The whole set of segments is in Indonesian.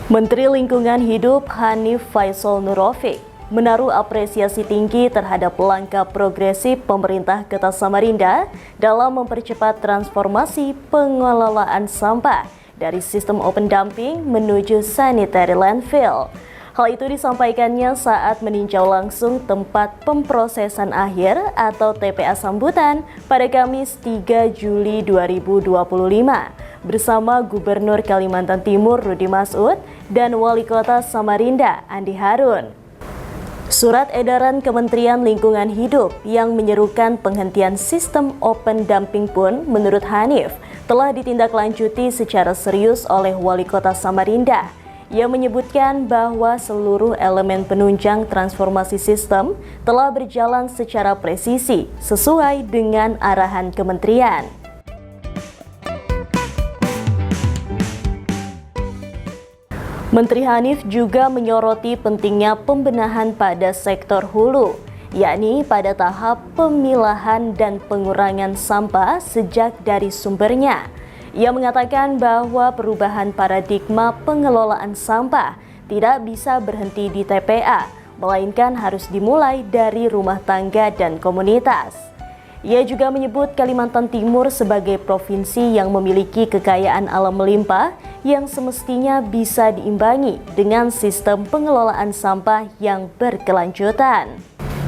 Menteri Lingkungan Hidup Hanif Faisal Nurrafiq menaruh apresiasi tinggi terhadap langkah progresif pemerintah Kota Samarinda dalam mempercepat transformasi pengelolaan sampah dari sistem open dumping menuju sanitary landfill. Hal itu disampaikannya saat meninjau langsung tempat pemprosesan akhir atau TPA Sambutan pada Kamis 3 Juli 2025 bersama Gubernur Kalimantan Timur Rudy Masud dan Wali Kota Samarinda Andi Harun. Surat edaran Kementerian Lingkungan Hidup yang menyerukan penghentian sistem open dumping pun menurut Hanif telah ditindaklanjuti secara serius oleh Wali Kota Samarinda. Ia menyebutkan bahwa seluruh elemen penunjang transformasi sistem telah berjalan secara presisi sesuai dengan arahan kementerian. Menteri Hanif juga menyoroti pentingnya pembenahan pada sektor hulu, yakni pada tahap pemilahan dan pengurangan sampah sejak dari sumbernya. Ia mengatakan bahwa perubahan paradigma pengelolaan sampah tidak bisa berhenti di TPA, melainkan harus dimulai dari rumah tangga dan komunitas. Ia juga menyebut Kalimantan Timur sebagai provinsi yang memiliki kekayaan alam melimpah yang semestinya bisa diimbangi dengan sistem pengelolaan sampah yang berkelanjutan.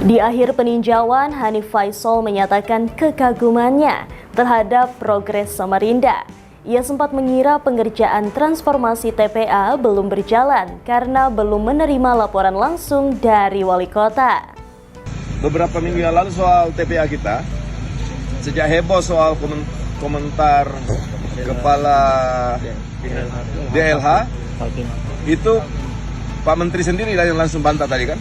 Di akhir peninjauan, Hanif Faisal menyatakan kekagumannya terhadap progres Samarinda. Ia sempat mengira pengerjaan transformasi TPA belum berjalan karena belum menerima laporan langsung dari wali kota. Beberapa minggu yang lalu soal TPA kita, sejak heboh soal komentar Kepala DLH, itu Pak Menteri sendiri yang langsung bantah tadi kan?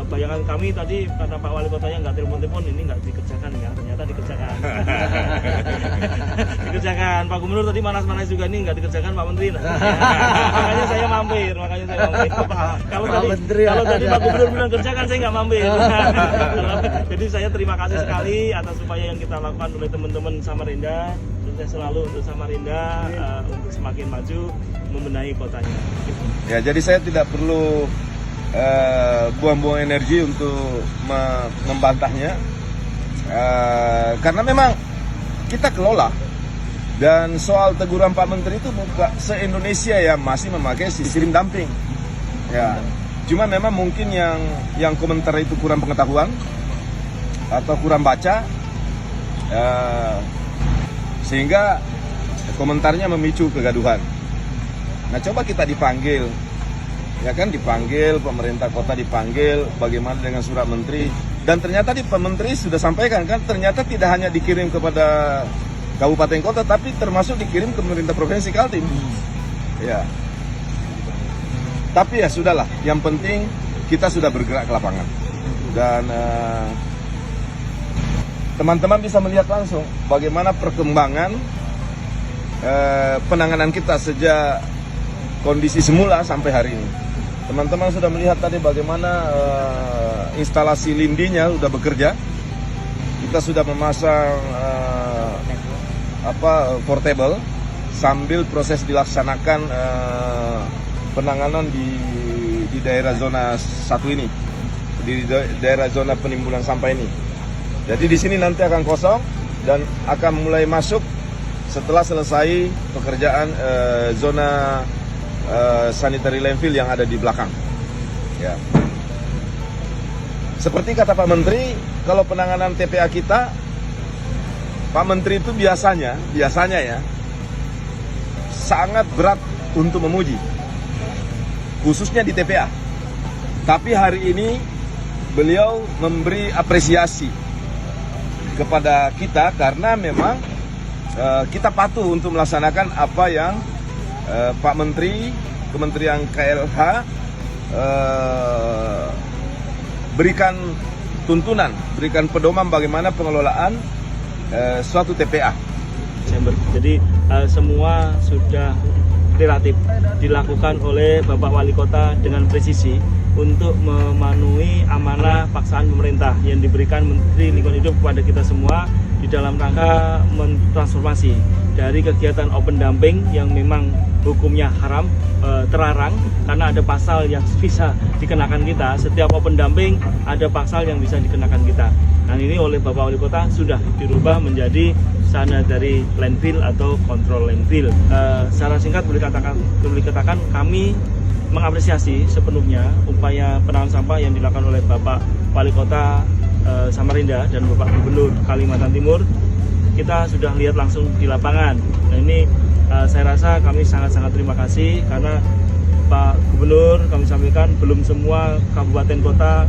Bayangan kami tadi kata Pak Wali Kotanya nggak telepon-telepon, ini nggak dikerjakan ya, ternyata dikerjakan. Dikerjakan. Pak Gubernur tadi manas-manas juga nih nggak dikerjakan Pak Menteri. Makanya saya mampir. Kalau tadi Pak Gubernur bilang kerjakan, saya nggak mampir. Jadi saya terima kasih sekali atas upaya yang kita lakukan oleh teman-teman Samarinda. Sukses selalu untuk Samarinda untuk semakin maju membenahi kotanya. Ya, jadi saya tidak perlu buang-buang energi untuk membantahnya, karena memang kita kelola. Dan soal teguran Pak Menteri itu bukan se-Indonesia yang masih memakai sistem dumping. Ya, cuma memang mungkin yang komentar itu kurang pengetahuan atau kurang baca, sehingga komentarnya memicu kegaduhan. Nah, coba kita dipanggil. Ya kan, dipanggil, pemerintah kota dipanggil, bagaimana dengan surat menteri. Dan ternyata Pak Menteri sudah sampaikan kan, ternyata tidak hanya dikirim kepada kabupaten kota, tapi termasuk dikirim ke pemerintah provinsi Kaltim. Ya. Tapi ya sudahlah, yang penting kita sudah bergerak ke lapangan. Dan teman-teman bisa melihat langsung bagaimana perkembangan penanganan kita sejak kondisi semula sampai hari ini. Teman-teman sudah melihat tadi bagaimana instalasi lindinya sudah bekerja. Kita sudah memasang portable sambil proses dilaksanakan penanganan di daerah zona 1 ini, di daerah zona penimbunan sampah ini. Jadi di sini nanti akan kosong dan akan mulai masuk setelah selesai pekerjaan zona sanitary landfill yang ada di belakang. Ya. Seperti kata Pak Menteri, kalau penanganan TPA kita, Pak Menteri itu biasanya ya sangat berat untuk memuji, khususnya di TPA. Tapi hari ini beliau memberi apresiasi kepada kita karena memang kita patuh untuk melaksanakan apa yang Pak Menteri, Kementerian KLH berikan tuntunan, berikan pedoman bagaimana pengelolaan suatu TPA. Jadi semua sudah relatif dilakukan oleh Bapak Wali Kota dengan presisi untuk memenuhi amanah paksaan pemerintah yang diberikan Menteri Lingkungan Hidup kepada kita semua di dalam rangka mentransformasi dari kegiatan open dumping yang memang hukumnya haram, terlarang, karena ada pasal yang bisa dikenakan kita. Setiap open dumping ada pasal yang bisa dikenakan kita. Dan ini oleh Bapak Wali Kota sudah dirubah menjadi sanitary landfill atau control landfill. Secara singkat boleh katakan kami mengapresiasi sepenuhnya upaya penanganan sampah yang dilakukan oleh Bapak Wali Kota Samarinda dan Bapak Gubernur Kalimantan Timur. Kita sudah lihat langsung di lapangan. Nah ini saya rasa kami sangat-sangat terima kasih karena Pak Gubernur kami sampaikan belum semua kabupaten kota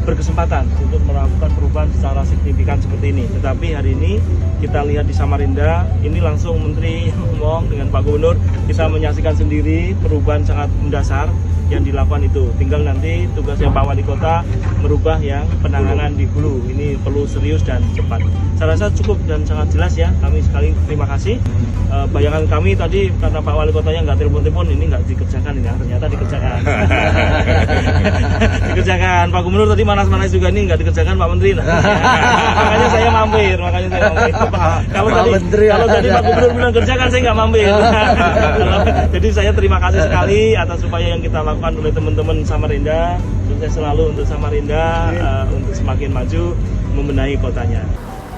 berkesempatan untuk melakukan perubahan secara signifikan seperti ini. Tetapi hari ini kita lihat di Samarinda, ini langsung Menteri ngomong dengan Pak Gubernur, kita menyaksikan sendiri perubahan sangat mendasar yang dilakukan itu. Tinggal nanti tugasnya Pak Wali Kota merubah yang penanganan di hulu. Ini perlu serius dan cepat. Saya rasa cukup dan sangat jelas ya. Kami sekali terima kasih. Bayangan kami tadi karena Pak Wali Kotanya nggak telepon-telepon, ini nggak dikerjakan ini ya. Ternyata dikerjakan. Dikerjakan. Pak Gubernur tadi manas-manas juga ini nggak dikerjakan Pak Menteri. Makanya saya mampir. Kalau tadi Pak Gubernur bilang kerjakan, saya nggak mampir. Jadi saya terima kasih sekali atas upaya yang kita lakukan oleh teman-teman Samarinda. Sukses selalu untuk Samarinda, untuk semakin maju membenahi kotanya.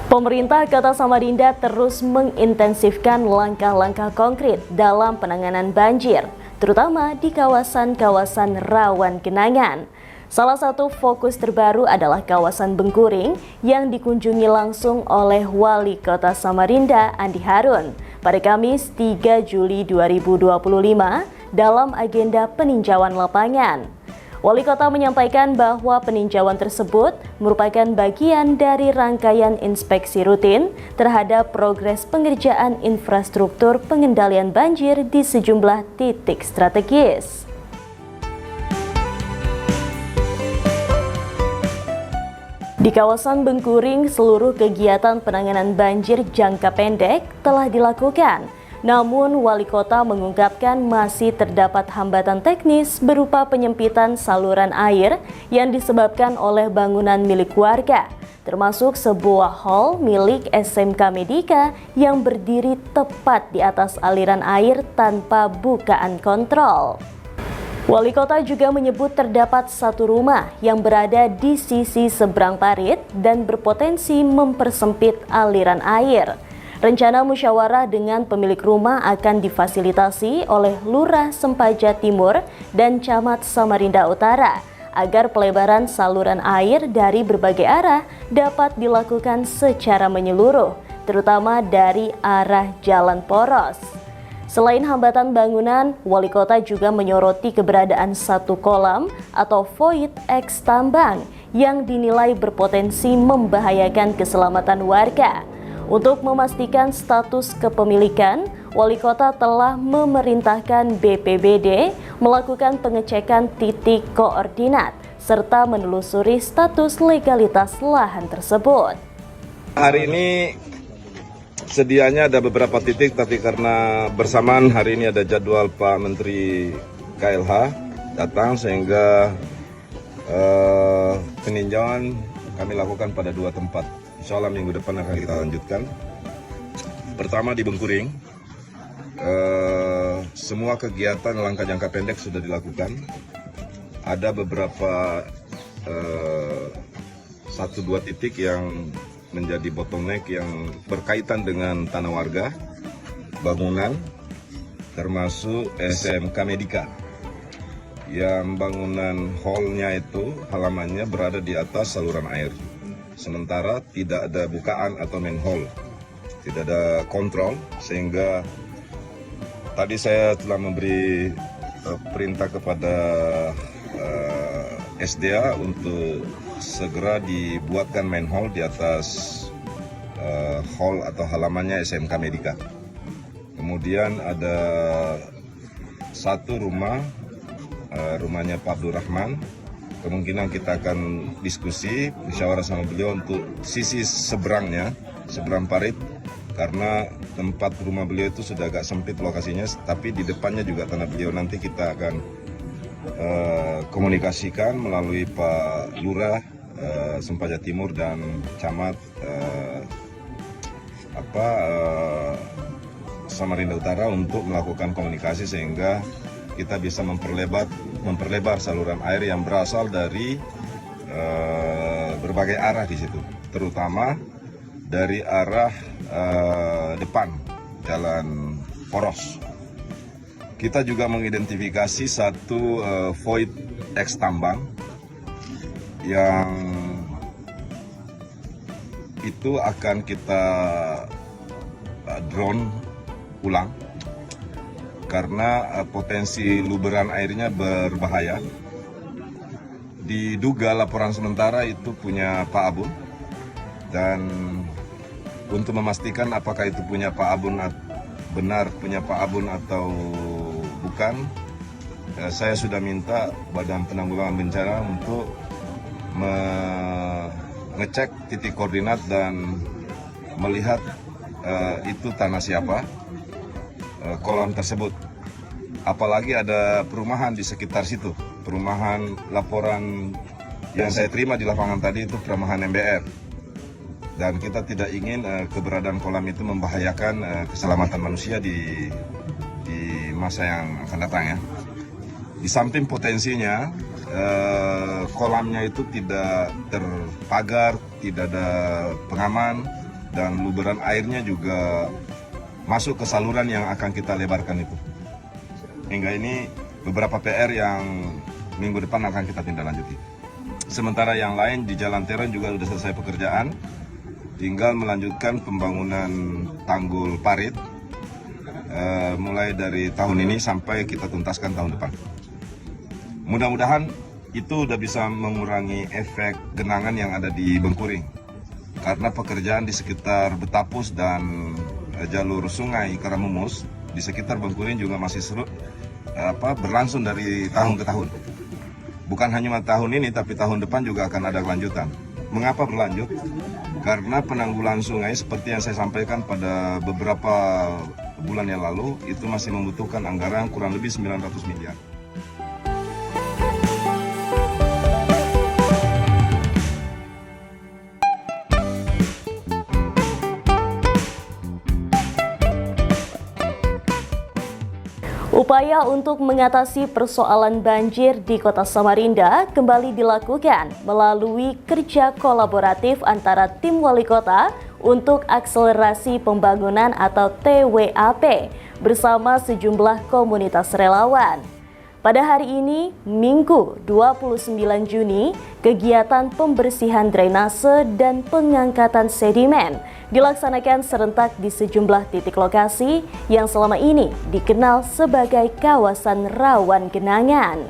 Pemerintah Kota Samarinda terus mengintensifkan langkah-langkah konkret dalam penanganan banjir, terutama di kawasan-kawasan rawan genangan. Salah satu fokus terbaru adalah kawasan Bengkuring yang dikunjungi langsung oleh Wali Kota Samarinda Andi Harun pada Kamis 3 Juli 2025 dalam agenda peninjauan lapangan. Wali Kota menyampaikan bahwa peninjauan tersebut merupakan bagian dari rangkaian inspeksi rutin terhadap progres pengerjaan infrastruktur pengendalian banjir di sejumlah titik strategis. Di kawasan Bengkuring, seluruh kegiatan penanganan banjir jangka pendek telah dilakukan. Namun, Wali Kota mengungkapkan masih terdapat hambatan teknis berupa penyempitan saluran air yang disebabkan oleh bangunan milik warga, termasuk sebuah hall milik SMK Medika yang berdiri tepat di atas aliran air tanpa bukaan kontrol. Wali Kota juga menyebut terdapat satu rumah yang berada di sisi seberang parit dan berpotensi mempersempit aliran air. Rencana musyawarah dengan pemilik rumah akan difasilitasi oleh Lurah Sempaja Timur dan Camat Samarinda Utara agar pelebaran saluran air dari berbagai arah dapat dilakukan secara menyeluruh, terutama dari arah jalan poros. Selain hambatan bangunan, Wali Kota juga menyoroti keberadaan satu kolam atau void ex tambang yang dinilai berpotensi membahayakan keselamatan warga. Untuk memastikan status kepemilikan, Wali Kota telah memerintahkan BPBD melakukan pengecekan titik koordinat serta menelusuri status legalitas lahan tersebut. Hari ini sedianya ada beberapa titik, tapi karena bersamaan hari ini ada jadwal Pak Menteri KLH datang, sehingga peninjauan kami lakukan pada dua tempat. Insya Allah minggu depan akan kita lanjutkan. Pertama di Bengkuring, semua kegiatan langkah jangka pendek sudah dilakukan. Ada beberapa 1-2 titik yang menjadi bottleneck yang berkaitan dengan tanah warga, bangunan, termasuk SMK Medika. Yang bangunan hallnya itu halamannya berada di atas saluran air. Sementara tidak ada bukaan atau manhole, tidak ada kontrol, sehingga tadi saya telah memberi perintah kepada SDA untuk segera dibuatkan manhole di atas hall atau halamannya SMK Medika. Kemudian ada satu rumah, rumahnya Pak Abdul Rahman. Kemungkinan kita akan diskusi, musyawarah sama beliau untuk sisi seberangnya, seberang parit, karena tempat rumah beliau itu sudah agak sempit lokasinya, tapi di depannya juga tanah beliau. Nanti kita akan komunikasikan melalui Pak Lurah Sempaja Timur dan Camat Samarinda Utara untuk melakukan komunikasi sehingga kita bisa memperlebar saluran air yang berasal dari berbagai arah di situ, terutama dari arah depan Jalan Poros. Kita juga mengidentifikasi satu void X tambang yang itu akan kita drone ulang karena potensi luberan airnya berbahaya. Diduga laporan sementara itu punya Pak Abun, dan untuk memastikan apakah itu punya Pak Abun, benar punya Pak Abun atau bukan, saya sudah minta Badan Penanggulangan Bencana untuk mengecek titik koordinat dan melihat itu tanah siapa, kolam tersebut. Apalagi ada perumahan di sekitar situ, perumahan. Laporan yang saya terima di lapangan tadi itu perumahan MBR, dan kita tidak ingin keberadaan kolam itu membahayakan keselamatan manusia di masa yang akan datang ya. Di samping potensinya, kolamnya itu tidak terpagar, tidak ada pengaman, dan luberan airnya juga masuk ke saluran yang akan kita lebarkan itu. Hingga ini beberapa PR yang minggu depan akan kita tindak lanjuti. Sementara yang lain di Jalan Teren juga sudah selesai pekerjaan, tinggal melanjutkan pembangunan tanggul parit mulai dari tahun ini sampai kita tuntaskan tahun depan. Mudah-mudahan itu udah bisa mengurangi efek genangan yang ada di Bengkuring, karena pekerjaan di sekitar Betapus dan jalur sungai Karamumus di sekitar Bengkuring juga masih berlangsung dari tahun ke tahun. Bukan hanya tahun ini, tapi tahun depan juga akan ada kelanjutan. Mengapa berlanjut? Karena penanggulangan sungai seperti yang saya sampaikan pada beberapa bulan yang lalu, itu masih membutuhkan anggaran kurang lebih 900 miliar. Upaya untuk mengatasi persoalan banjir di Kota Samarinda kembali dilakukan melalui kerja kolaboratif antara tim wali kota untuk akselerasi pembangunan atau TWAP bersama sejumlah komunitas relawan. Pada hari ini, Minggu 29 Juni, kegiatan pembersihan drainase dan pengangkatan sedimen dilaksanakan serentak di sejumlah titik lokasi yang selama ini dikenal sebagai kawasan rawan genangan.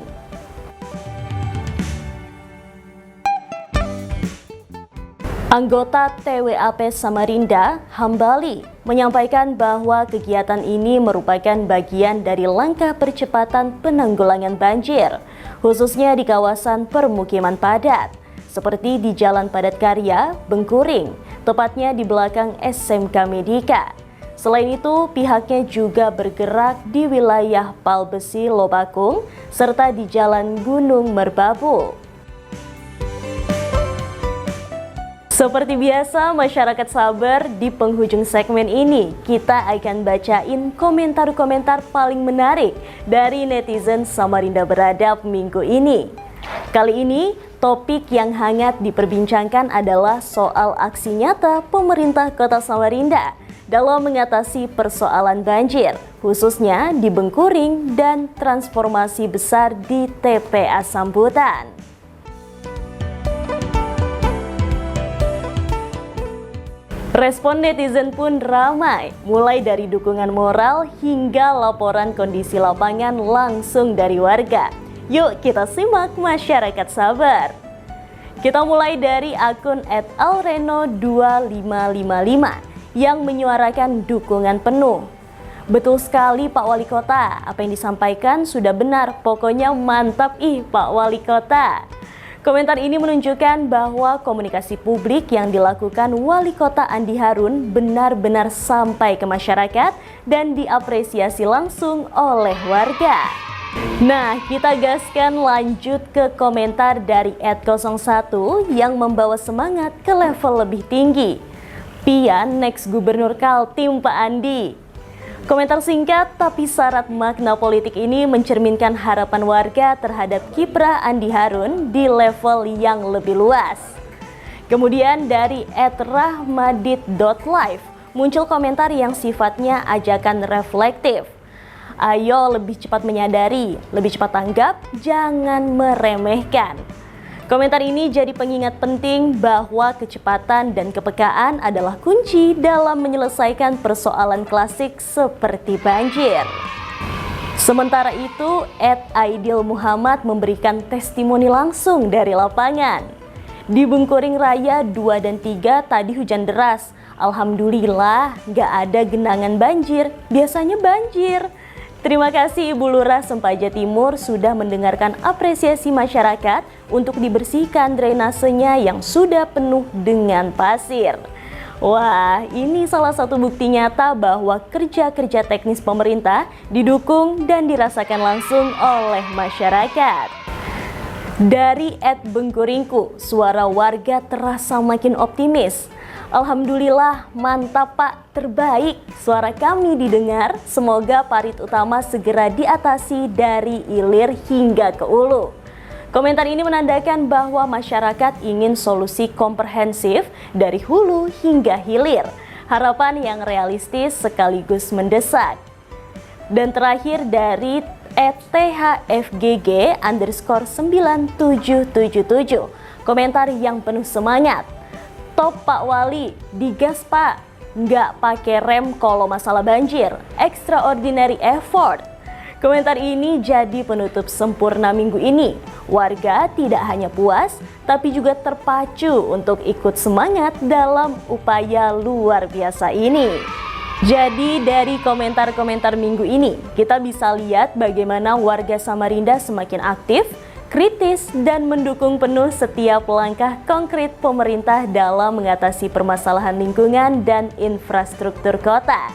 Anggota TWAP Samarinda, Hambali, menyampaikan bahwa kegiatan ini merupakan bagian dari langkah percepatan penanggulangan banjir, khususnya di kawasan permukiman padat, seperti di Jalan Padat Karya, Bengkuring, tepatnya di belakang SMK Medika. Selain itu, pihaknya juga bergerak di wilayah Palbesi, Lobakung, serta di Jalan Gunung Merbabu. Seperti biasa, masyarakat sabar, di penghujung segmen ini kita akan bacain komentar-komentar paling menarik dari netizen Samarinda Beradab minggu ini. Kali ini, topik yang hangat diperbincangkan adalah soal aksi nyata pemerintah Kota Samarinda dalam mengatasi persoalan banjir, khususnya di Bengkuring dan transformasi besar di TPA Sambutan. Respon netizen pun ramai, mulai dari dukungan moral hingga laporan kondisi lapangan langsung dari warga. Yuk kita simak masyarakat sabar. Kita mulai dari akun @alreno2555 yang menyuarakan dukungan penuh. Betul sekali Pak Wali Kota, apa yang disampaikan sudah benar, pokoknya mantap Pak Wali Kota. Komentar ini menunjukkan bahwa komunikasi publik yang dilakukan Wali Kota Andi Harun benar-benar sampai ke masyarakat dan diapresiasi langsung oleh warga. Nah, kita gaskan lanjut ke komentar dari @01 yang membawa semangat ke level lebih tinggi. Pian next Gubernur Kaltim Pak Andi. Komentar singkat tapi syarat makna politik ini mencerminkan harapan warga terhadap kiprah Andi Harun di level yang lebih luas. Kemudian dari @rahmadit.live muncul komentar yang sifatnya ajakan reflektif. Ayo lebih cepat menyadari, lebih cepat tanggap, jangan meremehkan. Komentar ini jadi pengingat penting bahwa kecepatan dan kepekaan adalah kunci dalam menyelesaikan persoalan klasik seperti banjir. Sementara itu, @Aidil Muhammad memberikan testimoni langsung dari lapangan. Di Bungkuring Raya 2 dan 3 tadi hujan deras. Alhamdulillah gak ada genangan banjir, biasanya banjir. Terima kasih Ibu Lurah Sempaja Timur sudah mendengarkan apresiasi masyarakat untuk dibersihkan drainasenya yang sudah penuh dengan pasir. Wah, ini salah satu bukti nyata bahwa kerja-kerja teknis pemerintah didukung dan dirasakan langsung oleh masyarakat. Dari @Bengkuringku, suara warga terasa makin optimis. Alhamdulillah, mantap Pak, terbaik. Suara kami didengar, semoga parit utama segera diatasi dari hilir hingga ke hulu. Komentar ini menandakan bahwa masyarakat ingin solusi komprehensif dari hulu hingga hilir. Harapan yang realistis sekaligus mendesak. Dan terakhir dari @thfgg_9777, komentar yang penuh semangat. Top Pak Wali, digas Pak, nggak pakai rem kalau masalah banjir, extraordinary effort. Komentar ini jadi penutup sempurna minggu ini. Warga tidak hanya puas, tapi juga terpacu untuk ikut semangat dalam upaya luar biasa ini. Jadi dari komentar-komentar minggu ini, kita bisa lihat bagaimana warga Samarinda semakin aktif, kritis, dan mendukung penuh setiap langkah konkret pemerintah dalam mengatasi permasalahan lingkungan dan infrastruktur kota.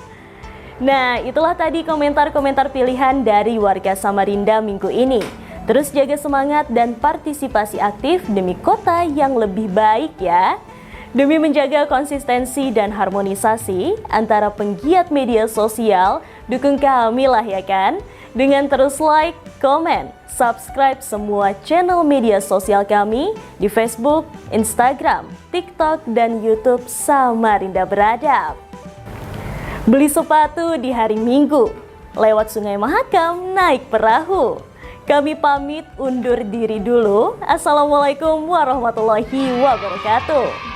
Nah, itulah tadi komentar-komentar pilihan dari warga Samarinda minggu ini. Terus jaga semangat dan partisipasi aktif demi kota yang lebih baik ya. Demi menjaga konsistensi dan harmonisasi antara penggiat media sosial, dukung kami lah ya kan? Dengan terus like, komen, subscribe semua channel media sosial kami di Facebook, Instagram, TikTok, dan YouTube Samarinda Beradab. Beli sepatu di hari Minggu, lewat Sungai Mahakam naik perahu. Kami pamit undur diri dulu. Assalamualaikum warahmatullahi wabarakatuh.